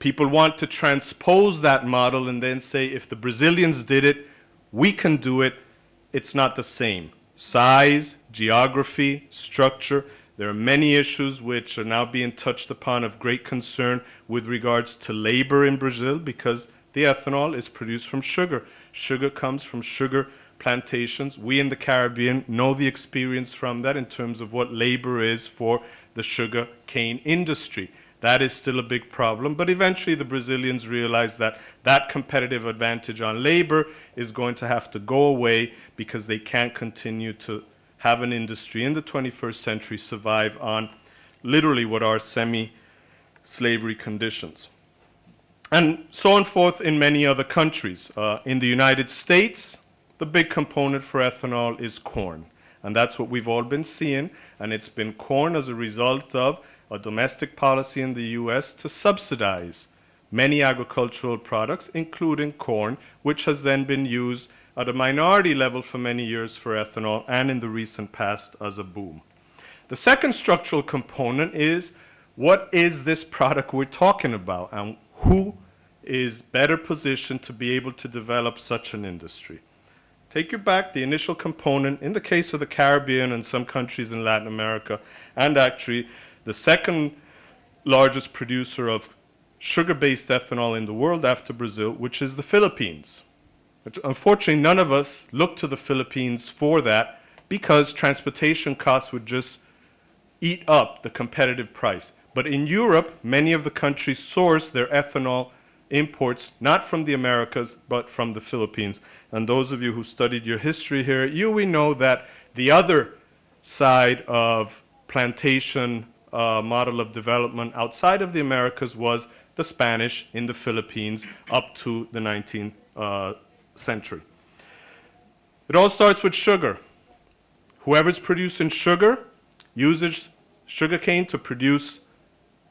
People want to transpose that model and then say, if the Brazilians did it, we can do it. It's not the same. Size, geography, structure. There are many issues which are now being touched upon of great concern with regards to labor in Brazil, because the ethanol is produced from sugar. Sugar comes from sugar plantations. We in the Caribbean know the experience from that in terms of what labor is for the sugar cane industry. That is still a big problem, but eventually the Brazilians realize that that competitive advantage on labor is going to have to go away, because they can't continue to have an industry in the 21st century survive on literally what are semi-slavery conditions. And so on forth in many other countries. In the United States, the big component for ethanol is corn. And that's what we've all been seeing. And it's been corn as a result of a domestic policy in the US to subsidize many agricultural products, including corn, which has then been used at a minority level for many years for ethanol, and in the recent past as a boom. The second structural component is, what is this product we're talking about, and who is better positioned to be able to develop such an industry? Take you back, the initial component, in the case of the Caribbean and some countries in Latin America, and actually the second largest producer of sugar-based ethanol in the world after Brazil, which is the Philippines. But unfortunately, none of us look to the Philippines for that, because transportation costs would just eat up the competitive price. But in Europe, many of the countries source their ethanol imports not from the Americas, but from the Philippines. And those of you who studied your history here at UWI know that the other side of plantation model of development outside of the Americas was the Spanish in the Philippines up to the 19th century. It all starts with sugar. Whoever's producing sugar uses sugarcane to produce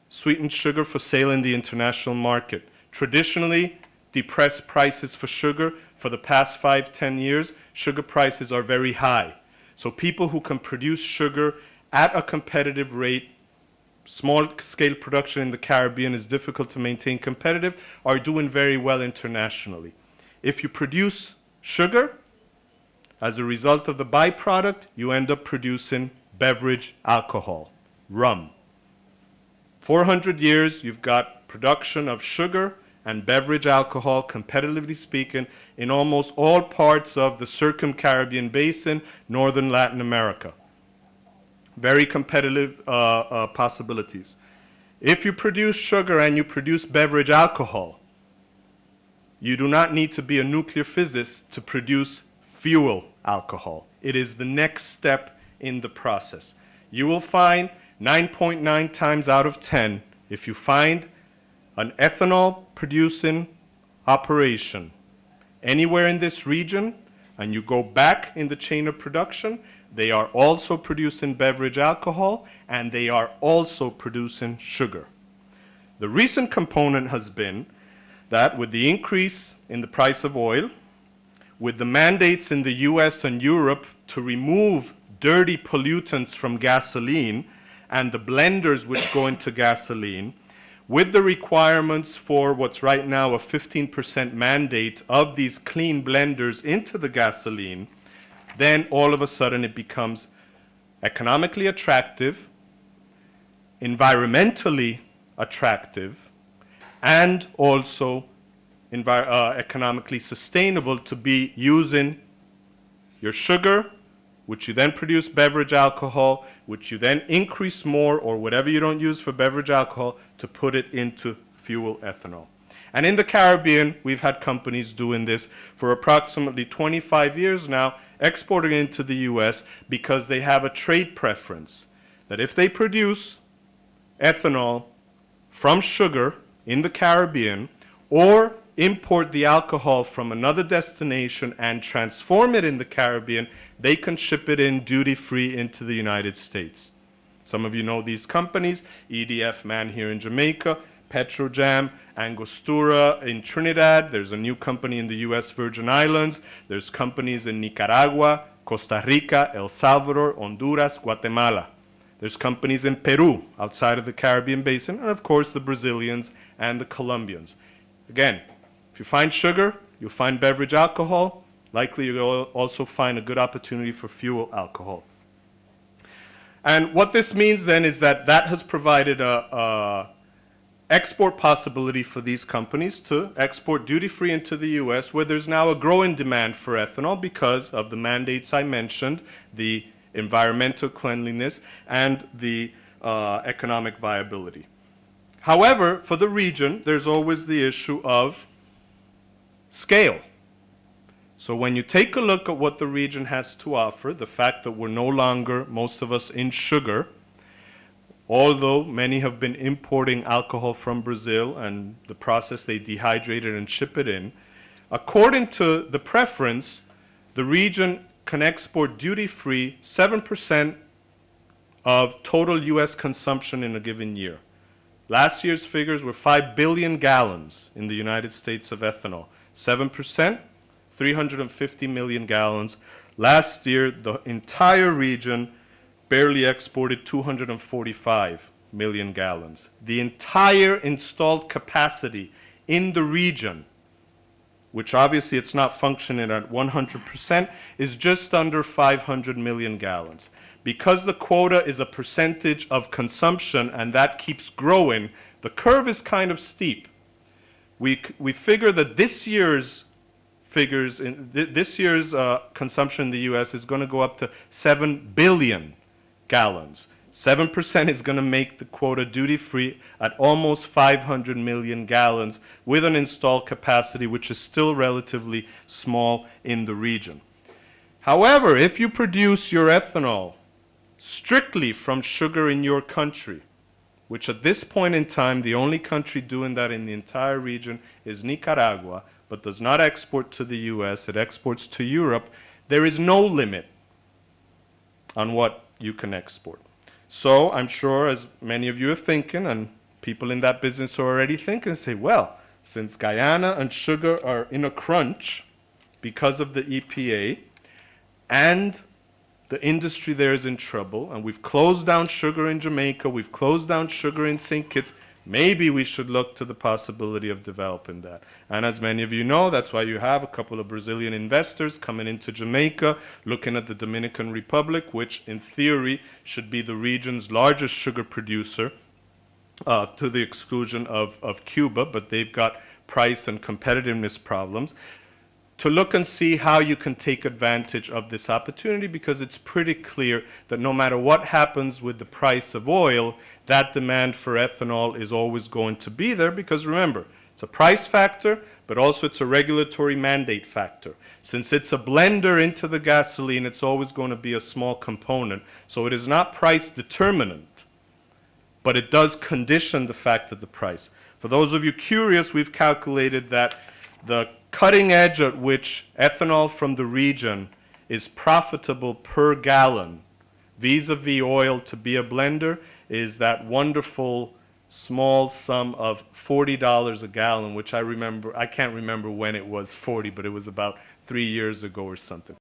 sweetened sugar for sale in the international market. Traditionally, depressed prices for sugar. For the past 5-10 years, sugar prices are very high. So people who can produce sugar at a competitive rate, small-scale production in the Caribbean is difficult to maintain competitive, are doing very well internationally. If you produce sugar, as a result of the byproduct, you end up producing beverage alcohol, rum. 400 years, you've got production of sugar and beverage alcohol, competitively speaking, in almost all parts of the circum-Caribbean basin, northern Latin America. Very competitive possibilities. If you produce sugar and you produce beverage alcohol, you do not need to be a nuclear physicist to produce fuel alcohol. It is the next step in the process. You will find 9.9 times out of 10, if you find an ethanol producing operation anywhere in this region, and you go back in the chain of production, they are also producing beverage alcohol, and they are also producing sugar. The recent component has been that with the increase in the price of oil, with the mandates in the US and Europe to remove dirty pollutants from gasoline and the blenders which go into gasoline, with the requirements for what's right now a 15% mandate of these clean blenders into the gasoline, then all of a sudden it becomes economically attractive, environmentally attractive, and also economically sustainable to be using your sugar, which you then produce beverage alcohol, which you then increase more, or whatever you don't use for beverage alcohol, to put it into fuel ethanol. And in the Caribbean, we've had companies doing this for approximately 25 years now, exporting into the US, because they have a trade preference that if they produce ethanol from sugar in the Caribbean, or import the alcohol from another destination and transform it in the Caribbean, they can ship it in duty-free into the United States. Some of you know these companies, EDF Man here in Jamaica, Petrojam, Angostura in Trinidad. There's a new company in the US Virgin Islands. There's companies in Nicaragua, Costa Rica, El Salvador, Honduras, Guatemala. There's companies in Peru, outside of the Caribbean basin, and of course the Brazilians and the Colombians. Again, if you find sugar, you'll find beverage alcohol. Likely you'll also find a good opportunity for fuel alcohol. And what this means then is that that has provided a export possibility for these companies to export duty-free into the US, where there's now a growing demand for ethanol because of the mandates I mentioned, the environmental cleanliness, and the economic viability. However, for the region, there's always the issue of scale. So when you take a look at what the region has to offer, the fact that we're no longer, most of us, in sugar, although many have been importing alcohol from Brazil and the process they dehydrate it and ship it in, according to the preference, the region can export duty-free 7% of total US consumption in a given year. Last year's figures were 5 billion gallons in the United States of ethanol. 7%, 350 million gallons. Last year, the entire region barely exported 245 million gallons. The entire installed capacity in the region, which obviously it's not functioning at 100%, is just under 500 million gallons. Because the quota is a percentage of consumption and that keeps growing, the curve is kind of steep. We figure that this year's figures, this year's consumption in the US is going to go up to 7 billion gallons. 7% is going to make the quota duty-free at almost 500 million gallons with an installed capacity which is still relatively small in the region. However, if you produce your ethanol strictly from sugar in your country, which at this point in time, the only country doing that in the entire region is Nicaragua, but does not export to the US, it exports to Europe, there is no limit on what you can export. So I'm sure, as many of you are thinking, and people in that business are already thinking, say, well, since Guyana and sugar are in a crunch because of the EPA, and the industry there is in trouble, and we've closed down sugar in Jamaica, we've closed down sugar in St. Kitts, maybe we should look to the possibility of developing that. And as many of you know, that's why you have a couple of Brazilian investors coming into Jamaica, looking at the Dominican Republic, which in theory should be the region's largest sugar producer, to the exclusion of Cuba, but they've got price and competitiveness problems, to look and see how you can take advantage of this opportunity, because it's pretty clear that no matter what happens with the price of oil, that demand for ethanol is always going to be there, because remember, it's a price factor, but also it's a regulatory mandate factor. Since it's a blender into the gasoline, it's always going to be a small component. So it is not price determinant, but it does condition the fact of the price. For those of you curious, we've calculated that the cutting edge at which ethanol from the region is profitable per gallon vis-a-vis oil to be a blender is that wonderful small sum of $40 a gallon, which I can't remember when it was 40, but it was about 3 years ago or something.